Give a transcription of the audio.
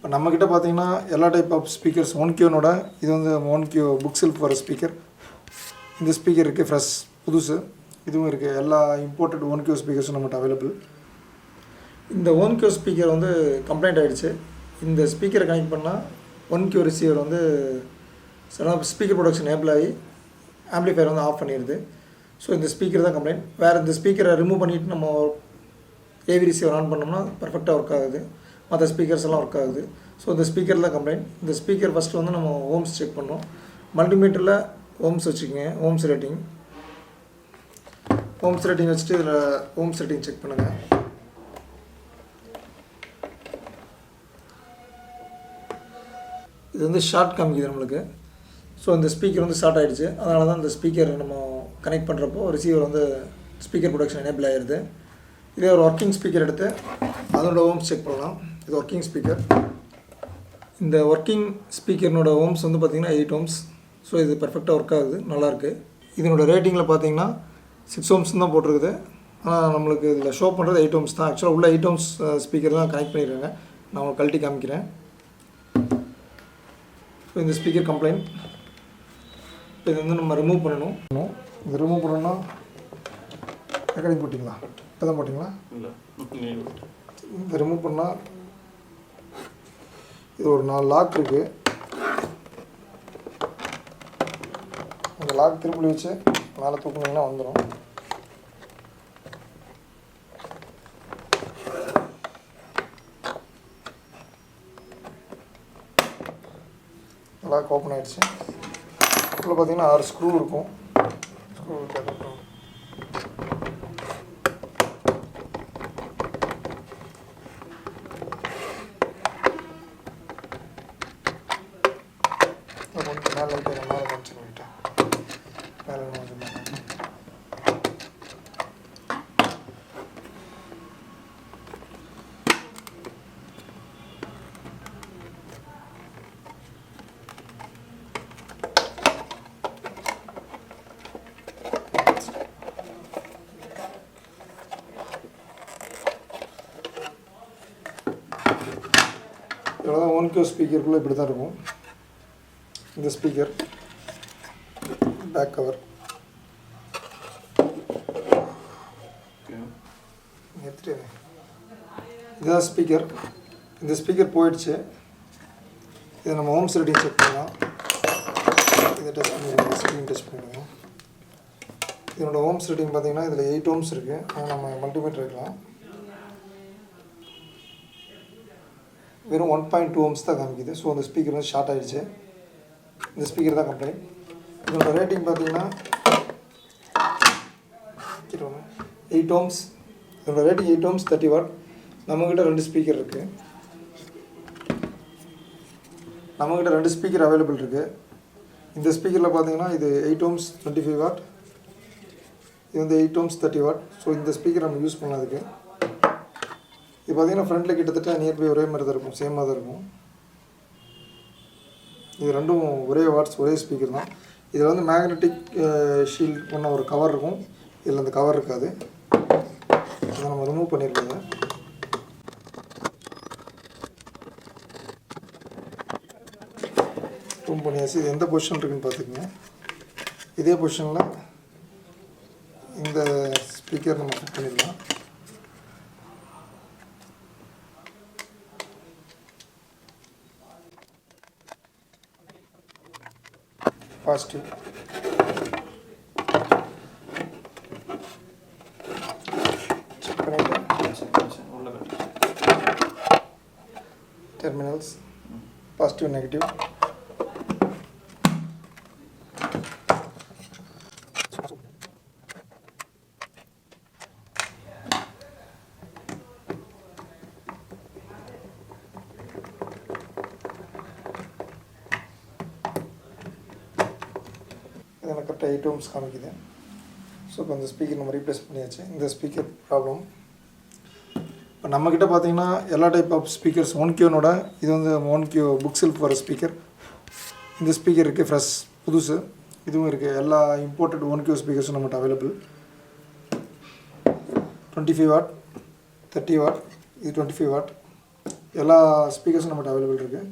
இப்போ நம்மக்கிட்ட பார்த்தீங்கன்னா எல்லா டைப் ஆஃப் ஸ்பீக்கர்ஸ் Onkyoனோட இது வந்து Onkyo புக் செல்ஃப் வர ஸ்பீக்கர். இந்த ஸ்பீக்கர் இருக்குது ஃப்ரெஷ் புதுசு. இதுவும் இருக்குது. எல்லா இம்போர்ட்டட் Onkyo ஸ்பீக்கர்ஸும் நம்மகிட்ட அவைலபிள். இந்த Onkyo ஸ்பீக்கர் வந்து கம்ப்ளைண்ட் ஆகிடுச்சு. இந்த ஸ்பீக்கரை கனெக்ட் பண்ணால் Onkyo ரிசீவர் வந்து சடனாக ஸ்பீக்கர் ப்ரொடக்ஷன் ஏபிள் ஆகி ஆம்ப்ளிஃபையர் வந்து ஆஃப் பண்ணிடுது. ஸோ இந்த ஸ்பீக்கர் தான் கம்ப்ளைண்ட். வேறு இந்த ஸ்பீக்கரை ரிமூவ் பண்ணிவிட்டு நம்ம ஏவி ரிசீவர் ஆன் பண்ணோம்னா பர்ஃபெக்டாக ஒர்க் ஆகுது. மற்ற ஸ்பீக்கர்ஸ் எல்லாம் ஒர்க் ஆகுது. ஸோ இந்த ஸ்பீக்கர் தான் கம்ப்ளைண்ட். இந்த ஸ்பீக்கர் ஃபஸ்ட்டு வந்து நம்ம ஓம்ஸ் செக் பண்ணோம். மல்டிமீட்டரில் ஓம்ஸ் வச்சுக்கோங்க. ஓம்ஸ் ரேட்டிங் வச்சுட்டு இதில் ஓம்ஸ் ரேட்டிங் செக் பண்ணுங்கள். இது வந்து ஷார்ட் காமிக்குது நம்மளுக்கு. ஸோ இந்த ஸ்பீக்கர் வந்து ஷார்ட் ஆகிடுச்சு. அதனால தான் இந்த ஸ்பீக்கர் நம்ம கனெக்ட் பண்ணுறப்போ ரிசீவர் வந்து ஸ்பீக்கர் ப்ரொடக்ஷன் எனேபிள் ஆகிடுது. இதே ஒரு ஒர்க்கிங் ஸ்பீக்கர் எடுத்து அதோட ஓம்ஸ் செக் பண்ணலாம். இது ஒர்க்கிங் ஸ்பீக்கர். இந்த ஒர்க்கிங் ஸ்பீக்கர்னோட ஓம்ஸ் வந்து பார்த்திங்கன்னா 8 ohms. ஸோ இது பர்ஃபெக்டாக ஒர்க் ஆகுது, நல்லாயிருக்கு. இதனோட ரேட்டிங்கில் பார்த்தீங்கன்னா 6 ohms தான் போட்டிருக்குது. ஆனால் நம்மளுக்கு இதில் ஷோ பண்ணுறது 8 ohms தான். ஆக்சுவலாக உள்ள 8 ohms ஸ்பீக்கர் தான் கனெக்ட் பண்ணிடுறாங்க. நான் உங்களுக்கு கழட்டி காமிக்கிறேன். ஸோ இந்த ஸ்பீக்கர் கம்ப்ளைண்ட். இப்போ இது வந்து நம்ம ரிமூவ் பண்ணணும். இது ரிமூவ் பண்ணணும்னா ரெக்கார்டிங் போட்டிங்களா? இப்போ தான் போட்டிங்களா? இல்லை, இந்த ரிமூவ் பண்ணால் இது ஒரு 4 லாக் இருக்குது. அந்த லாக் திருப்பி வச்சு மேலே தூக்குனீங்கன்னா வந்துடும். லாக் ஓப்பன் ஆகிடுச்சு. இதில் பார்த்தீங்கன்னா 6 ஸ்க்ரூ இருக்கும். ஸ்க்ரூ கொஞ்சம் மேலே லைட்டாக மேலே கொஞ்சம் லைட்டாக மேலே கொஞ்சம் மேலே. இவ்வளோ தான் Onkyo ஸ்பீக்கருக்குள்ளே இப்படி தான் இருக்கும். இந்த ஸ்பீக்கர் பேக் கவர் எடுத்துட்டு இதுதான் ஸ்பீக்கர். இந்த ஸ்பீக்கர் போயிடுச்சு. இதை நம்ம ஓம்ஸ் ரேட்டிங் செக் பண்ணலாம். இதை டெஸ்ட் பண்ணிடுவோம். ஸ்க்ரீன் டெஸ்ட் பண்ணிடுவோம். இதனோட ஓம்ஸ் ரேட்டிங் பார்த்தீங்கன்னா இதில் 8 ohms இருக்குது. ஆனால் நம்ம மல்டிமீட்டர் வைக்கலாம். வெறும் 1.2 ohms தான் காமிக்குது. ஸோ அந்த ஸ்பீக்கர் வந்து ஷார்ட் ஆகிடுச்சு. இந்த ஸ்பீக்கர் தான் கம்ப்ளைண்ட். இதோட ரேட்டிங் பார்த்தீங்கன்னா 8 ohms. இதோட ரேட்டிங் 8 ohms 30 watt. நம்மக்கிட்ட 2 ஸ்பீக்கர் இருக்குது. நம்மக்கிட்ட 2 ஸ்பீக்கர் அவைலபிள் இருக்குது. இந்த ஸ்பீக்கரில் பார்த்தீங்கன்னா இது 8 ohms 25 watt. இது வந்து 8 ohms 30 watt. ஸோ இந்த ஸ்பீக்கர் நம்ம யூஸ் பண்ணதுக்கு இது பார்த்தீங்கன்னா ஃப்ரண்ட்டில் கிட்டத்தட்ட நியர்பை ஒரே மாதிரி தான் இருக்கும், சேமாக தான் இருக்கும். இது ரெண்டும் ஒரே வாட்ஸ், ஒரே ஸ்பீக்கர் தான். இதில் வந்து மேக்னெட்டிக் ஷீல்ட் பண்ண ஒரு கவர் இருக்கும். இதில் அந்த கவர் இருக்காது. அதை நம்ம ரிமூவ் பண்ணியிருக்கோங்க. ரிமூவ் பண்ணியாச்சு. இது எந்த பொசிஷன் இருக்குதுன்னு பார்த்துக்கோங்க. இதே பொசிஷனில் இந்த ஸ்பீக்கர் நம்ம ஃபிட் பண்ணிடலாம். பாசிட்டிவ், செக் பண்ணிவிட்டு டெர்மினல்ஸ் பாசிட்டிவ் நெகட்டிவ் இதில் கரெக்டாக 8 ohms காமிக்குது. ஸோ இப்போ இந்த ஸ்பீக்கர் நம்ம ரீப்ளேஸ் பண்ணியாச்சு. இந்த ஸ்பீக்கர் ப்ராப்ளம். இப்போ நம்மக்கிட்ட பார்த்தீங்கன்னா எல்லா டைப் ஆஃப் ஸ்பீக்கர்ஸ் Onkyoனோட இது வந்து Onkyo புக் செல்ஃப் வர ஸ்பீக்கர். இந்த ஸ்பீக்கர் இருக்குது ஃப்ரெஷ் புதுசு. இதுவும் இருக்குது. எல்லா இம்போர்ட்டட் Onkyo ஸ்பீக்கர்ஸும் நம்மகிட்ட அவைலபிள். 25 watt 30 watt, இது 25 watt, எல்லா ஸ்பீக்கர்ஸும் நம்மகிட்ட அவைலபிள் இருக்குது.